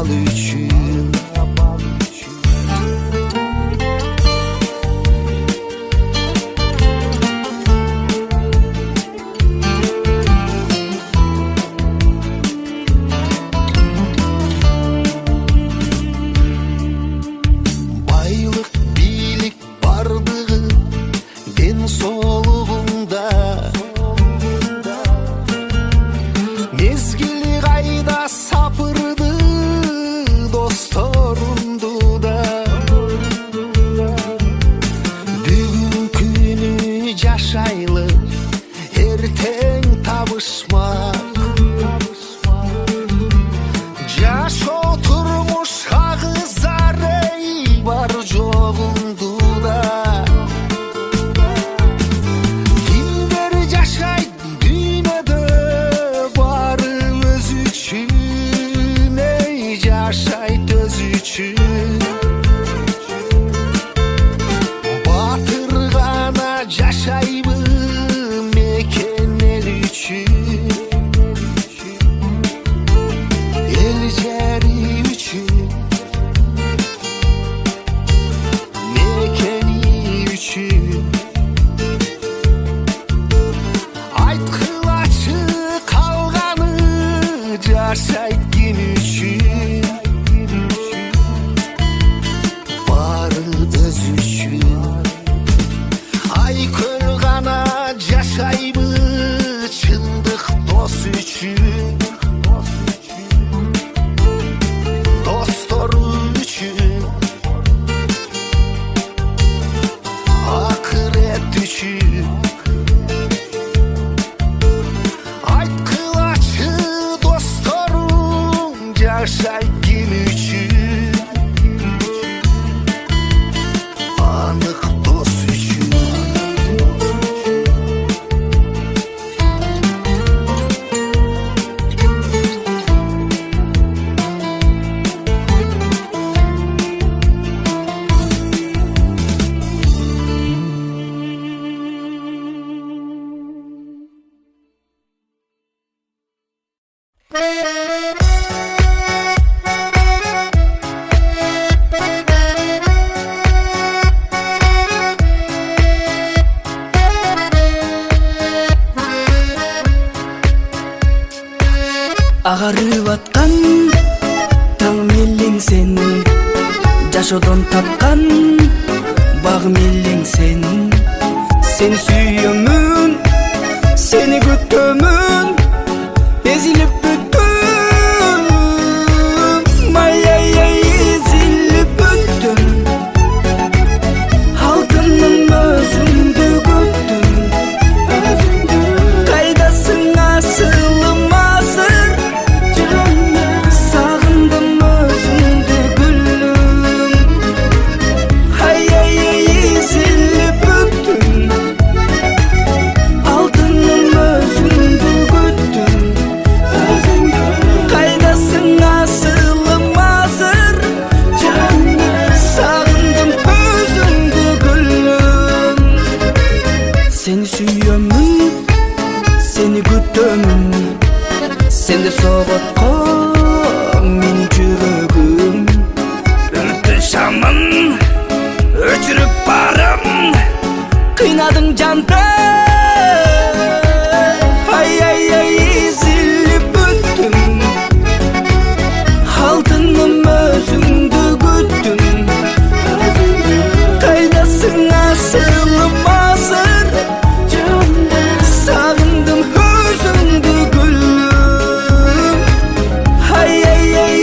bal üçün. Агарып аткан таң мелең сен, жашоодон тапкан баг мелең сен. Сени сүйөмүн, сени күтөмүн, эзилип бүттүм, май-ай-ай эзилип бүттүм. Алтыным өзүңдү күттүм, кайдасың асылым азыр, сагындым өзүңдү гүлүм. Ай-ай-ай эзилип бүттүм, алтыным өзүңдү күттүм, кайдасың асылым азыр, сагындым өзүңдү гүлүм. Сени сүйөмүн, сени күтөмүн, сенде соготкон менин жүрөгүм. Үмүттүн шамын өчүрүп барам, кыйнадың жанды. Ай-ай-ай эзилип бүттүм, алтыным өзүңдү күттүм, кайдасың асылым азыр, сагындым өзүңдү гүлүм. Ай-ай-ай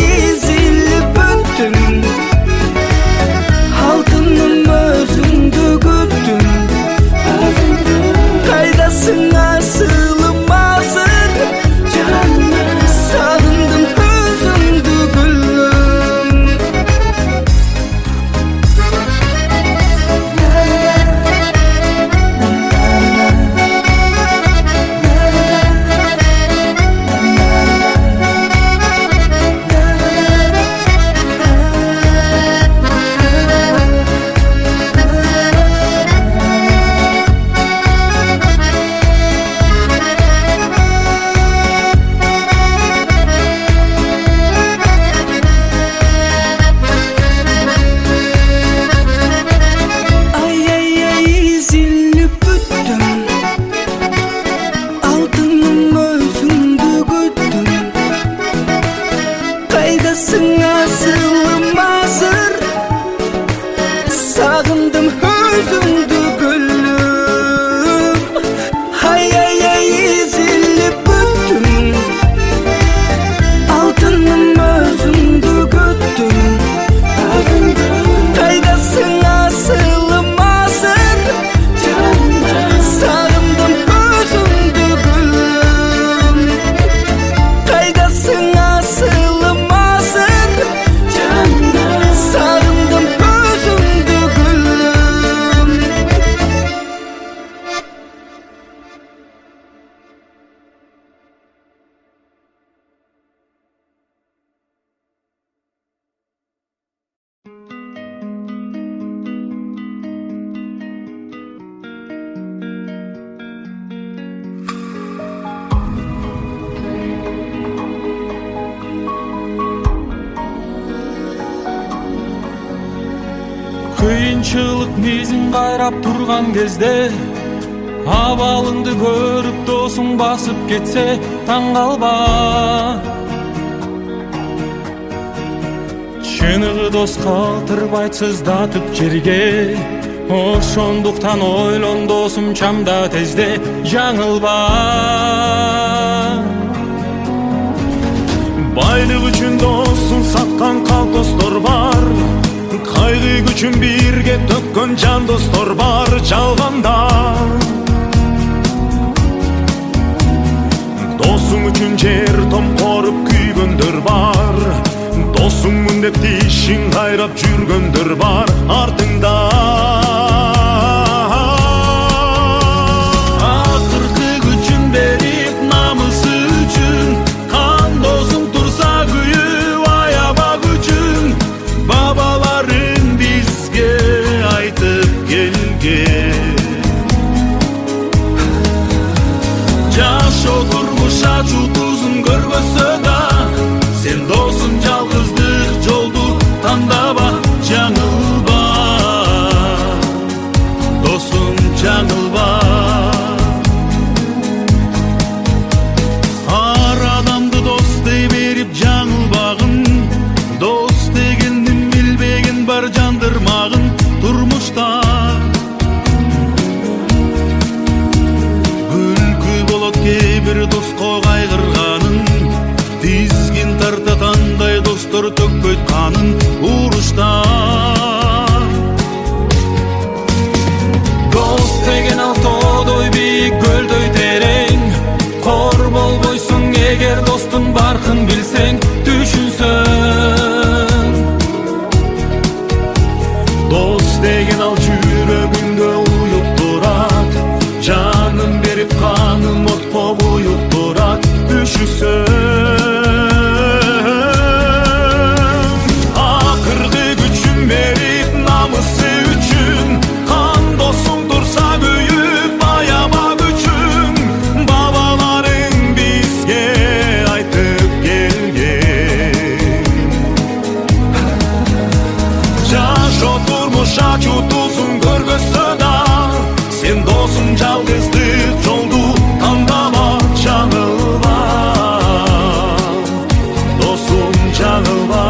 кыйынчылык мизин кайрап турган кезде абалыңды көрүп досуң басып кетсе таң калба. Чыныгы дос калтырбайт сыздатып жерге, ошондуктан ойлон досум чамда тезде жаңылба. Байлык үчүн досун саткан калдостор бар, кайгы күчүн бирге төккөн жан достор бар жалганда. Досуң үчүн жер том коруп күйгөндөр бар, досуммун деп тишин кайрап жүргөндөр бар артыңда. Акыркы күчүн берип намысы үчүн, кан досуң турса күйүп аяба күчүн, бабаларың бизге айтып келген. Жашоо турмуш ачуу тузун көргөзсө да, сен досум жалгыздык жолду тандава, жаңылба. Досум жаңылба. Ар адамды дос дей берип жаңылбагын, дос дегендин билбеген бар жандырмагын турмушта. Күлкү болот кээ бир доско кайгырганын, тизгин тартатандай достор төкпөйт канын урушта. Дос деген ал тоодой бийик, көлдөй терең, кор болбойсуң эгер достун баркын билсең, түшүнсөң. Дос деген ал жүрөгүңдө уюп турат, жанын берип канын отко куюп турат, түшүнсөң. Акыркы күчүн берип намысы үчүн, кан досуң турса күйүп аяба күчүн, бабаларың бизге айтып келген. Жашоо турмуш ачуу тузун көргөзсө да, сен досуң жалгыздык жолду тандама, жаңылба. Досум жаңылба.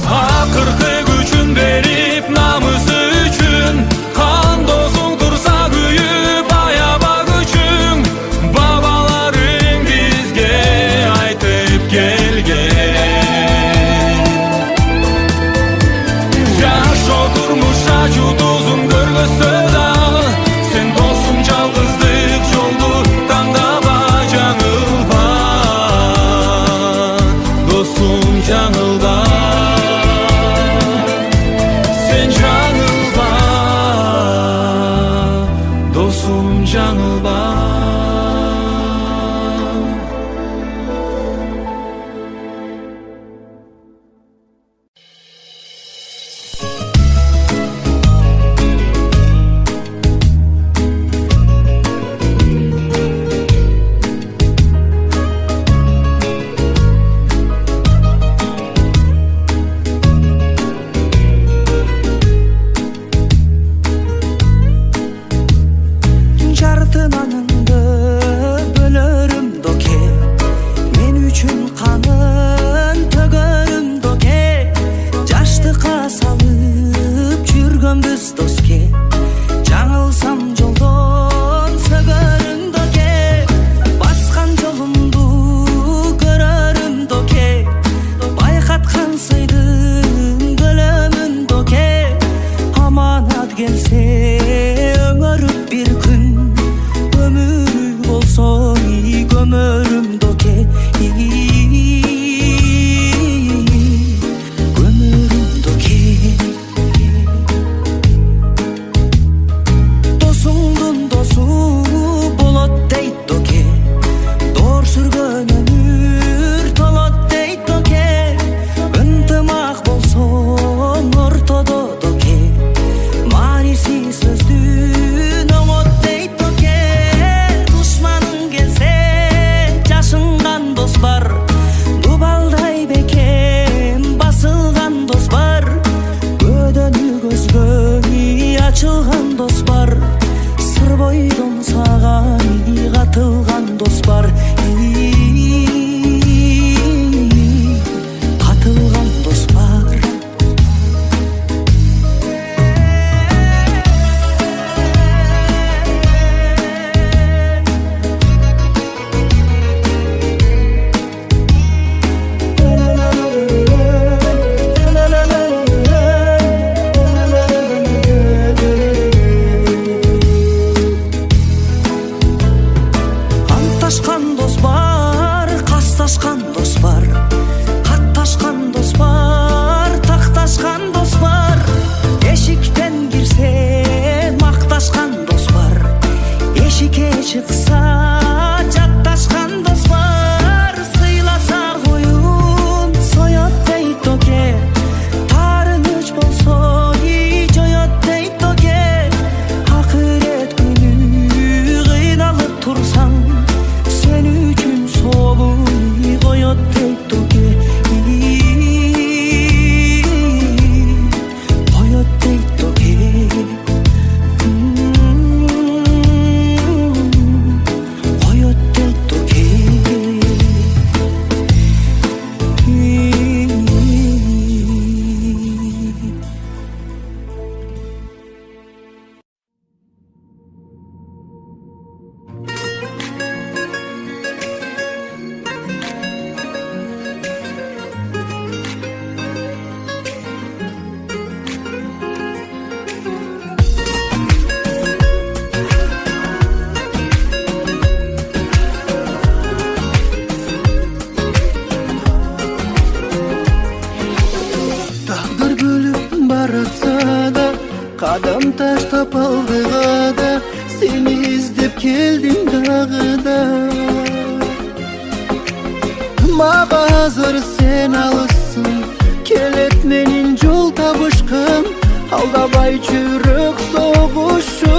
Акыркы күчүн берип намысы үчүн, кан досуң турса күйүп аяба күчүң, бабаларың бизге айтып келген. Жашоо турмуш ачуу тузун көргөзсө да, сен досуң жалгыздык жолду тандава, жаңылба. Досум жаңылба. Sen жаңылба. Досум жаңылба. Жартынанын ар бойдон сага катылган дос бар, катылган дос бар. Анташкан дос бар, касташкан дос бар, катташкан дос бар, такташкан дос бар. Эшиктен кирсе макташкан дос бар, эшикке чыкса жатташкан дос бар. Сыйласа коюн соёт дейт оке, таарыныч болсо ий жоёт дейт оке. Акырет күнү кыйналып турсаң sen üçün soğuy koyot deyt oke, koyot deyt oke, koyot deyt oke. Тағдыр бөліп баратса да, қадам таштап алдыға да, сені іздеп келдім дағы да. Маға азыр сен алыссың, келет менің жол табышқым, алдабай жүрек соғышы.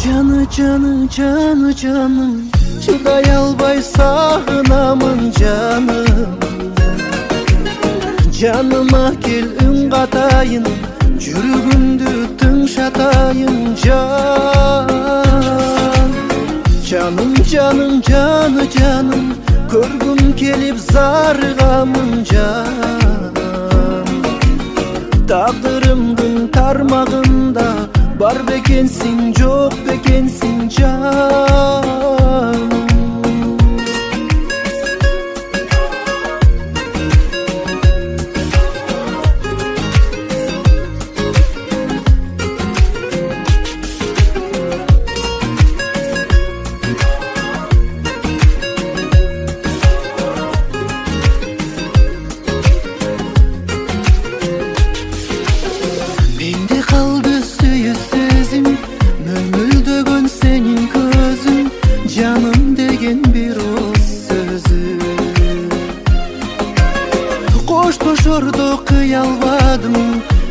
Жаны, жаны, жаны, жаным, шыдай албай сағынамын жаным. Жаныма кел үн қатайын, жүрегімді тыңшатайын жан. Жаным, жаным, жаны, жаным, көргім келіп зарығамын жан. Тағдырымдың тармағында бар бекенсің, жоқ бекенсің жан. Қоштошорды қия албадым,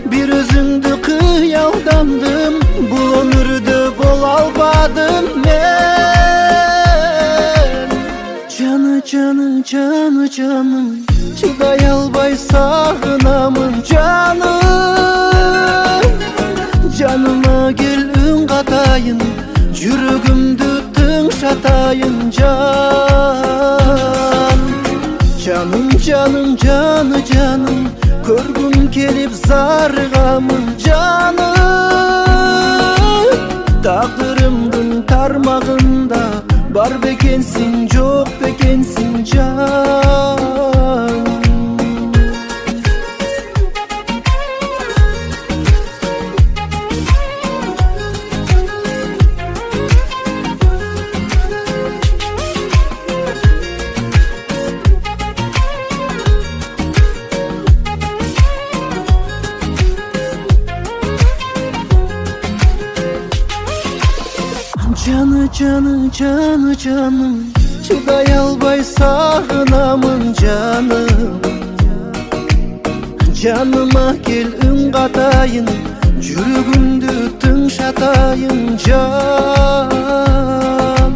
бір өзіңді қиялдандым, бұл өмірді бола албадым мен. Жаны, жаны, жаны, жаным, шыдай албай сағынамын жаным. Жаныма кел үн қатайын, жүрегімді тыңшатайын жан. Жаным, жаным, жаны, жаным, көргім келіп зарығамын жаным. Тағдырымдың тармағында бар бекенсің, жоқ бекенсің жан. Жаны, жаны, жаны, жаным, шыдай албай сағынамын жаным. Жаныма кел үн қатайын, жүрегімді тыңшатайын жан.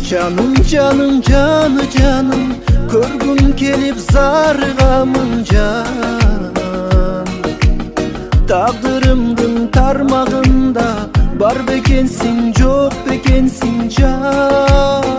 Жаным, жаным, жаны, жаным, көргім келіп зарығамын жан. Тағдырымдың тармағында Бар бекенсиң, жок бекенсиң жан.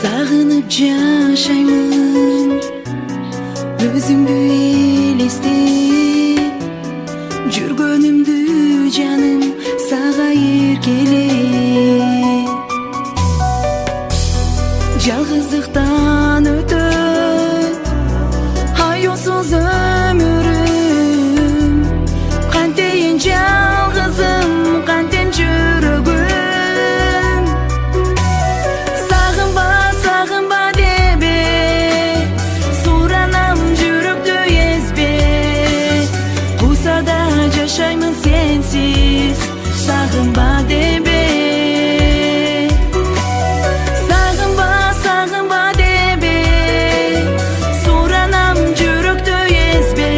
Sağınıp жашаймын, өзүңдү элестеп, жүргөнүмдү жаным сага эркелеп. Жалгыздыктан өтөт аяусуз өмүрүм, кантейин жалгызым, кантем жүрөгүм. Жашаймын сенсиз, сагынба дебе. Сагынба, сагынба дебе. Суранам жүрөктө эзбе.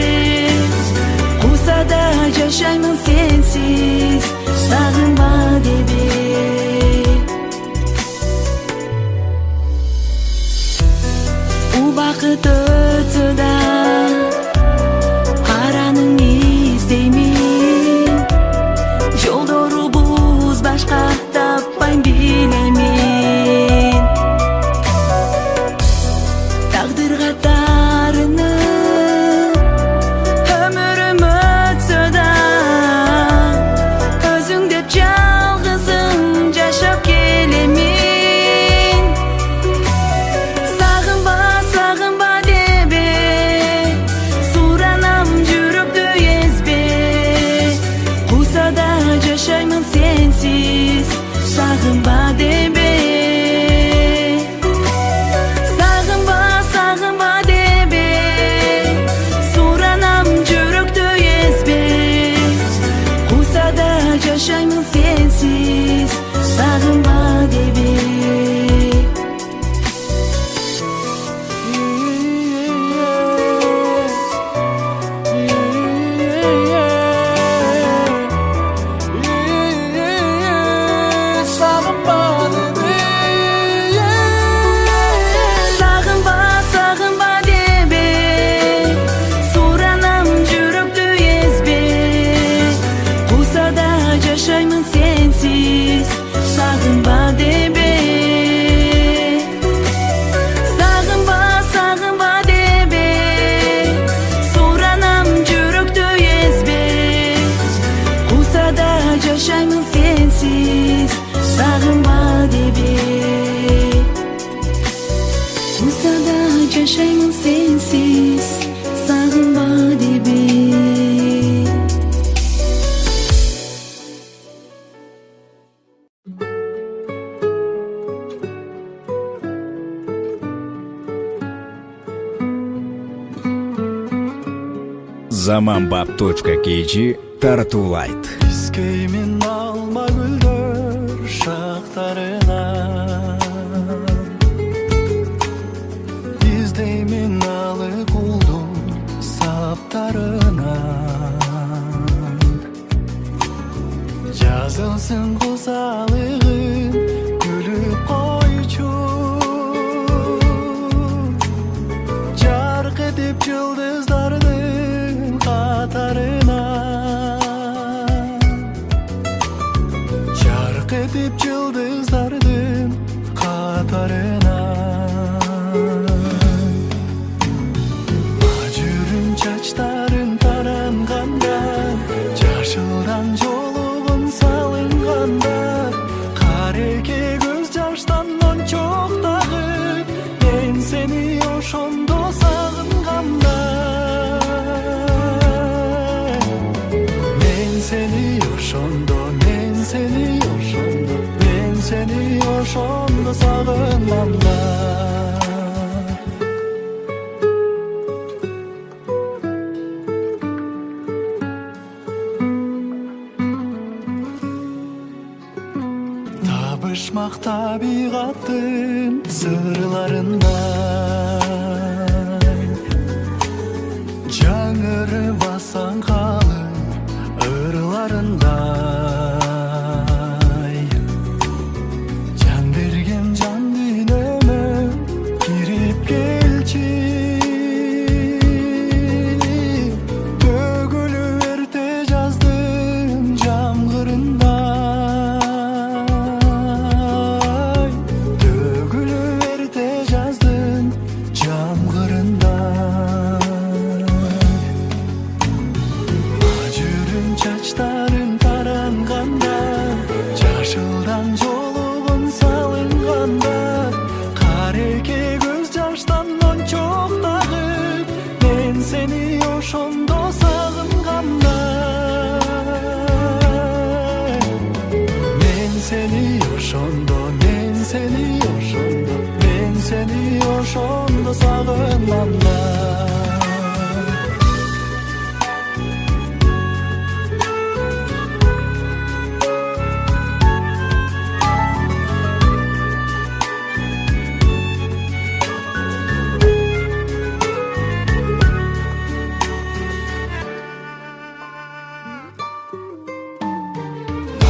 Куса да жашаймын сенсиз, сагынба дебе. Убакыт өтсө да караның издеймин, жолдорубуз башка таппайм билемин. Тагдырга тарынып өмүрүм өтсө да, өзүң деп жалгызым жашап келемин. Сагынба, сагынба дебе. Суранам жүрөктө эзбе. Куса да жашаймын сенсиз, сагынба дебе. Сагынба, сагынба дебе. Суранам жүрөктө эзбе. Куса да жашаймын сенсиз, сагынба дебе. Сагынба, сагынба дебе. Суранам жүрөктө эзбе. Куса да жашаймын сенсиз, сагынба дебе. Сагынба, сагынба дебе. Суранам жүрөктө эзбе. Куса да жашаймын сенсиз, сагынба дебе. Куса да жашаймын сенсиз, сагынба дебе. Zamanbap.kg тартуулайт. Искеймин алма гүлдөр шактарына, издеймин алы кулдун саптарынан. Жазылсын кусалыгын күлүп койчу, жарк этип жылдыздардын катарына. Жарк этип жылдыздардын катарына. Ажырын чачтарын таранганда, жашылдан жолугун салынганда, кареке көз жаштан мончоктагы, мен сени ошондо сагынганда. Мен сени ошондо ошондо сагынганда. Табышмак табигаттын сырларындай, жаңырбасаң калың ырларындай, жан берген жан дүйнөмө кирип келчи, төгүлүп эрте жаздын жамгырындай, төгүлүп эрте жаздын жамгырындай. Ажырын чачтарын таранганда, жашылдан жолугун салынганда, кареке көз жаштан мончоктагып, мен сени ошондо сагынганда. Мен сени ошондо, мен сени ошондо, мен сени ошондо сагынганда.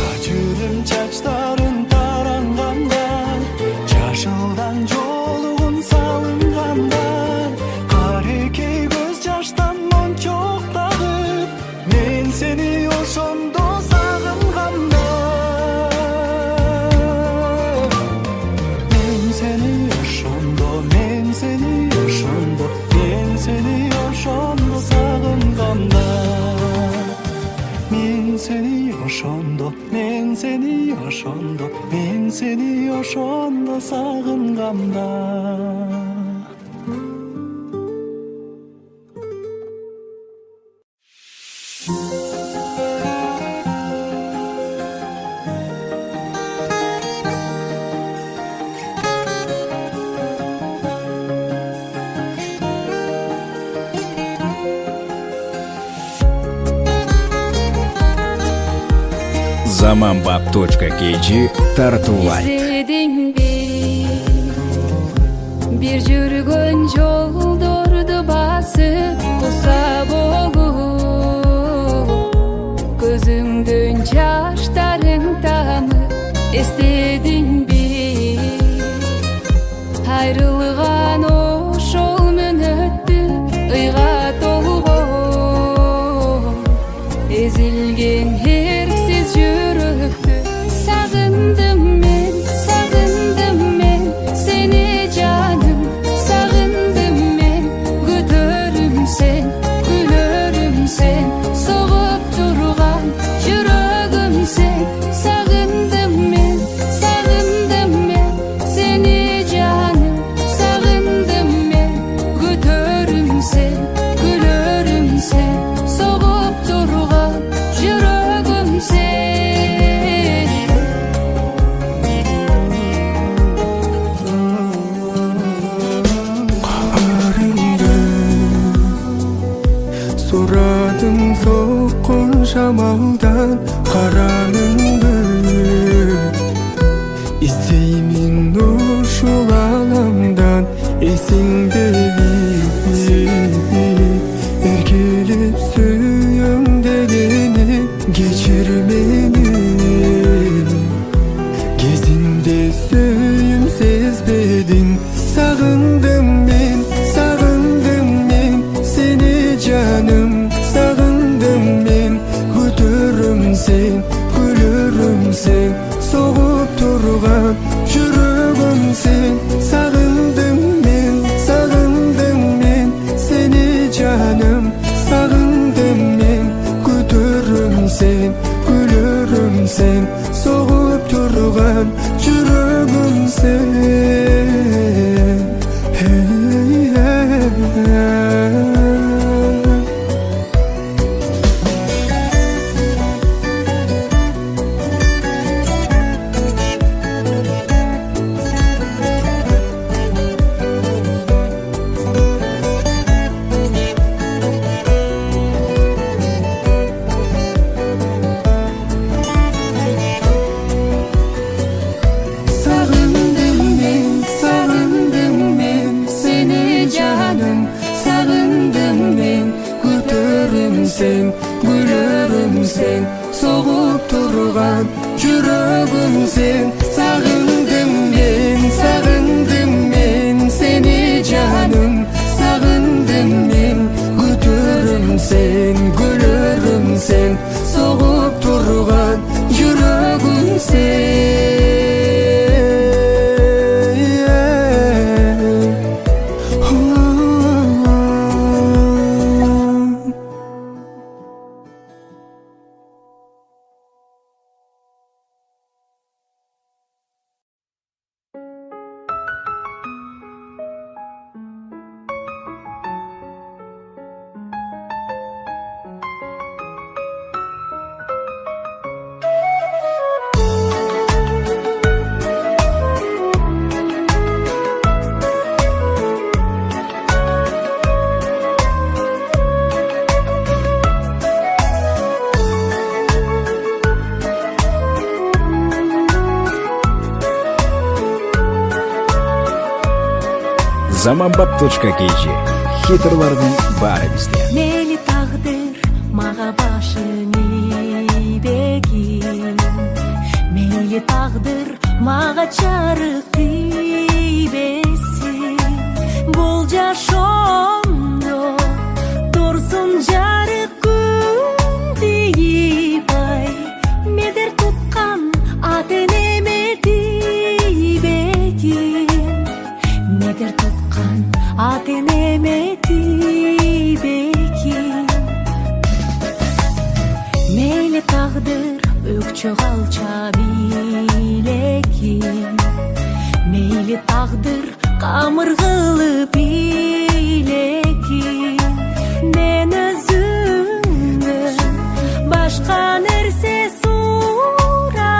Ажырым чачтарын таранганда, жашылдан жолугун салынганда, кареке көз жаштан мончоктагып, мен сени ошондо сагынганда. Мен сени ошондо, мен сени ошондо, мен сени ошондо сагынганда. Мен сени ошондо, мен сени ошондо, мен сени ошондо сагынганда. Zamanbap.kg Тартуулайт. İzledinби bir жүргөн жолдорду басып, куса болуп, көзүңдөн жаштарың тамып, эстедиңби айрылган ошол мүнөттү, ыйга толгон эзилген эрксиз жүрөктү. Сагындым мен сени жаным, сагындым мен, күтөрүм сен, күлөрүм сен, согуп турган жүрөгүм сен. Сагындым мен сени жаным, сагындым мен, күтөрүм сен, күлөрүм сен, согуп турган жүрөгүм сен. Сурадым соккун шамалдан караныңды, издеймин ушул аламдан эсиңдеби. Эркелеп сүйөм дегени кечир мени, кезинде сүйүм сезбедиң. Сагындым мен сени жаным, сагындым мен, күтөрүм сен, күлөрүм сен, согуп турган жүрөгүм сен. Сагындым мен сени жаным, сагындым мен, күтөрүм сен, күлөрүм сен, согуп турган жүрөгүм сен. жүрөгүм сен. Сагындым мен сени жаным. Сагындым мен күтөрүм sen, күлөрүм sen. Согуп турган жүрөгүм sen. Заманбап.kg хитрлардын баары бизде. Мейли тагдыр мага башын ийбегин, мейли тагдыр мага чарык тийбесин. Бул жашоомдо турсун жарык күн тийбай, медер туткан ата энеме тийбегин, медер туткан ата энеме тийбегин. Мейли тагдыр өкчө калча билекин, мейли тагдыр камыргылып билекин. Мен өзүмдөн башка нерсе сурабаймын,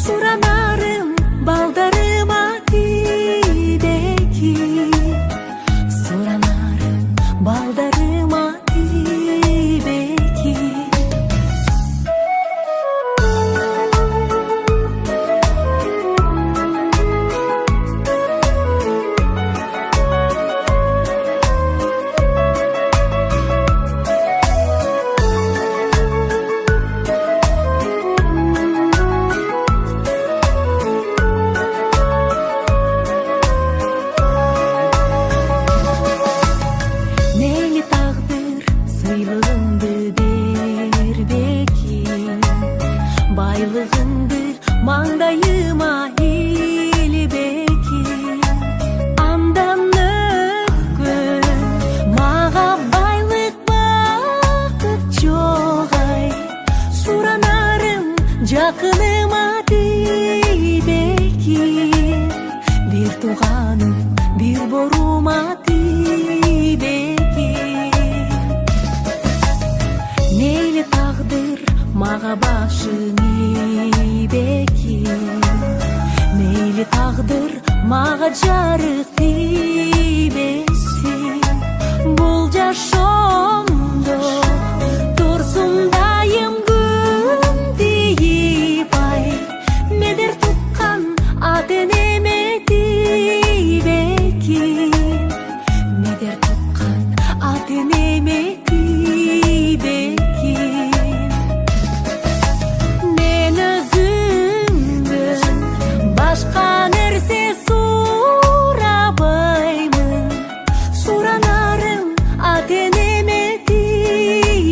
суранарым балдарыма тийбегин, суранарым балдарыма тийбегин. Мейли тагдыр сыйлыгыңды бербекин, байлыгыңды маңдайыма илбекин. Андан өткөн мага байлык бакыт жок ай, суранарым жакыныма тийбекин. Бир тууганым бир борума тийбекин. Мейли тагдыр мага башын ийбекин, мейли тагдыр мага жарык тийбесин. Бул жашоомдо турсун дайым күн тийбай, медер туткан ата энеме тийбекин, медер туткан ата энеме тийбекин. Мен өзүмдөн башка нерсе сурабаймын, суранарым ата энеме тийбекин.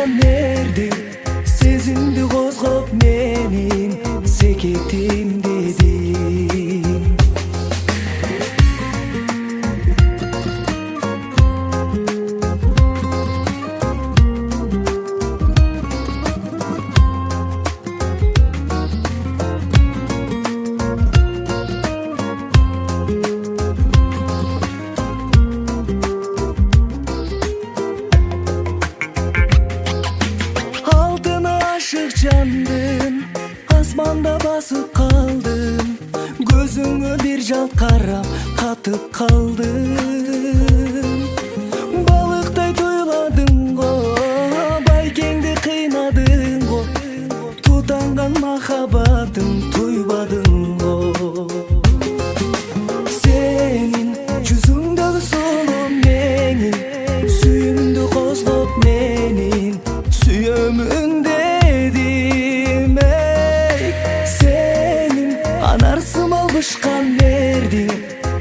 алышкан эрдим сезимди козгоп менин секетим дедим. Jandım, asmanda basıp kaldım. Gözüngө bir жалт карап катып калдым. Балыктай тойладың го, байкеңди кыйнадың го. Тутанган махаббатым туйбадың го. Сенин жүзүңдөгү соло менин сүйүмдү козгоп менин сүйөмүн dedim. Senin anarsım alışkan verdim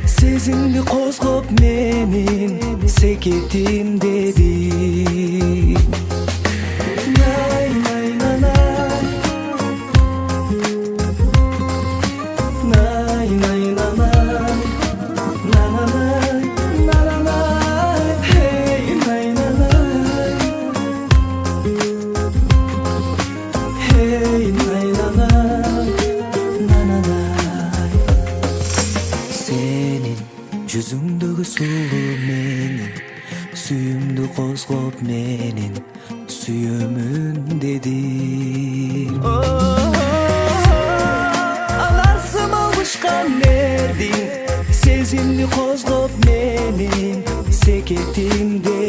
sezimdi kozgop menin seketim dedim. Nay nay nay nay nay nay nay nay nay hey nay nay nay hey nay nay nay. Senin yüzündeki sulu menin suyumdu kozgop menin suyumun dedim. Alarsım alışkan verdin sezimli kozgop menin seketim dedim.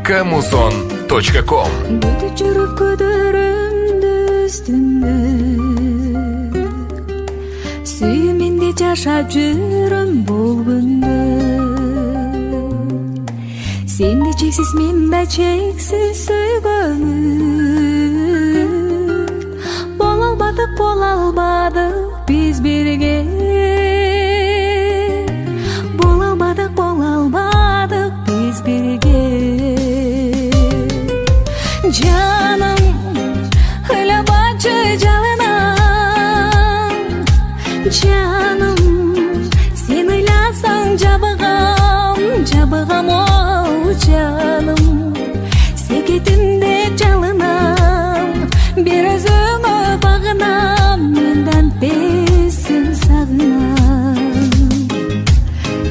Kamuson.com Бүтүп жүрүп көдөрүмдү үстүмө сүйүмүндө жашап жүрөм бул күндө. Сенди чексиз мен да чексиз сүйгөнмүн. Боло албадык биз бирге. Боло албадык биз бирге. Canım öyle bacı canım. Canım sen öylesan cabıgam o canım. Seketimde çalınam bir özüme bağınam. Menden besin sağınam.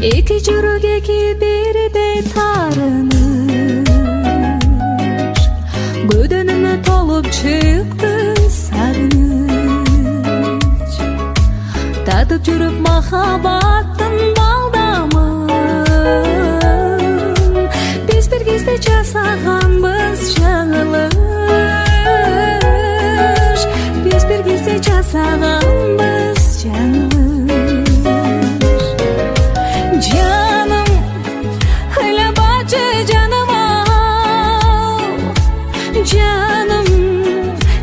İki çürük iki birde tarınır. Gödönüme tolup çıktı sarınış. Tatıp жүрүп махаббаттын балдамын. Биз бир кезде жасаганбыз жаңылыш. Биз бир кезде жасаганбыз жаңылыш. Жаным öyle bacı canım. Canım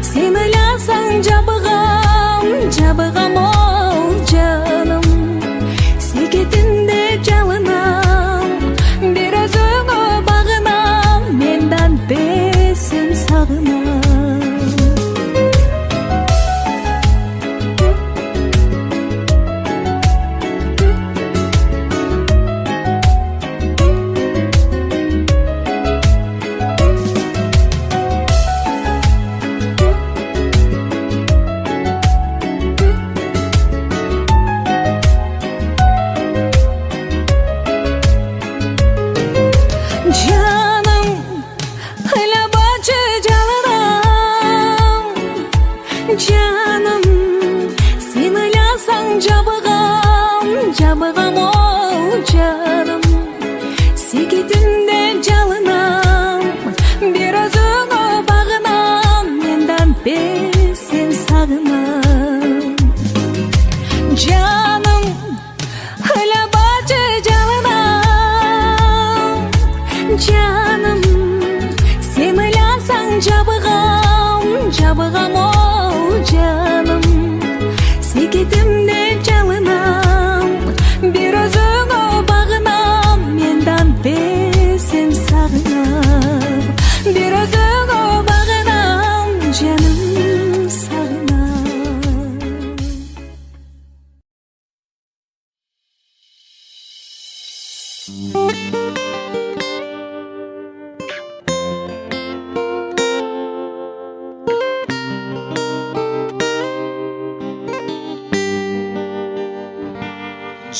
sen öylesan cabıgam o canım. Seketimde çalınam bir özüme bağınam. Menden besim sağınam. жабығам оу жаным. Секетімде жалынам, бір өзіңе бағынам, мендан бесен сағынам. Жаным, ойлабашы жалынам, жаным, сен ойлансаң жабығам оу жаным. Секетімде жалынам, бір өзіңе бағынам, мендан бесен сағынам. Bir өзіңе бағынам, жаным сағынам.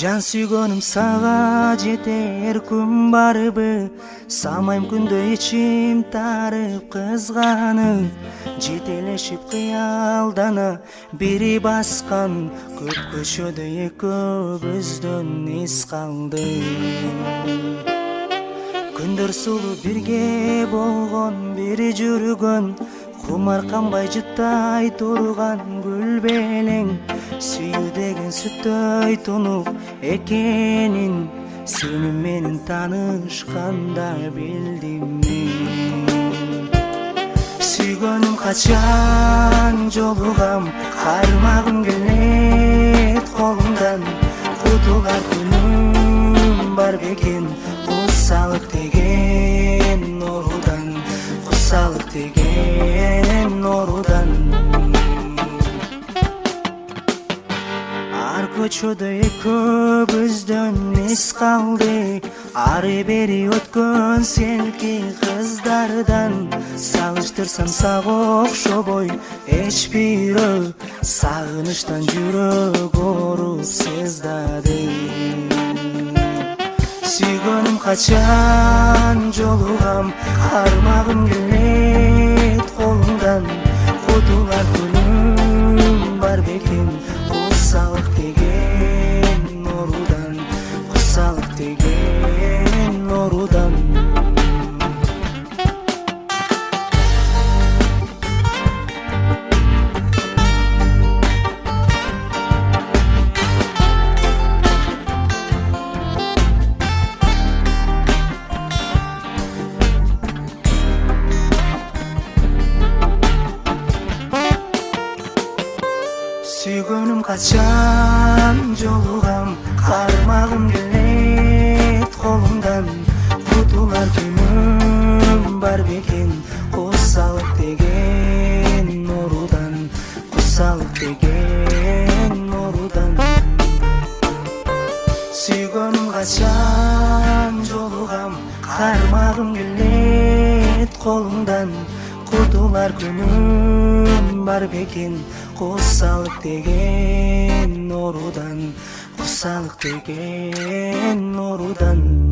Жан сүйгөнүм сага жетер күн барбы, самайм күндө ичим тарып кызганып, жетелешип кыялдана бири баскан көп көчөдө экөөбүздөн эс калды. Күндөр сулуу бирге болгон, бири жүргөн, кумар канбай жыттай турган гүл белең, сүйүү деген сүттөй тунук экенин сени менен таанышканда билдим мен. Сүйгөнүм качан жолугам, кармагым келет колумдан, кутулар күнүм бар бекен, кусалык деген орудан, кусалык деген орудан. Ар көчөдө экөөбүздөн эс калды, ары бери өткөн селки кыздардан. Салыштырсам сага окшобой эч бирөө, сагынычтан жүрөк ооруп сыздады. Сүйгөнүм качан жолугам, кармагым келет колумдан, кутулар күнүм бар бекен, кусалык деген орудан, кусалык деген орудан. Сүйгөнүм качан жолугам, кармагым келет колумдан, кутулар күнүм бар бекен, кусалык деген орудан, кусалык деген орудан. Сүйгөнүм качан жолугам, кармагым келет колумдан, кутулар күнүм бар бекен, кусалык деген орудан, кусалык деген орудан.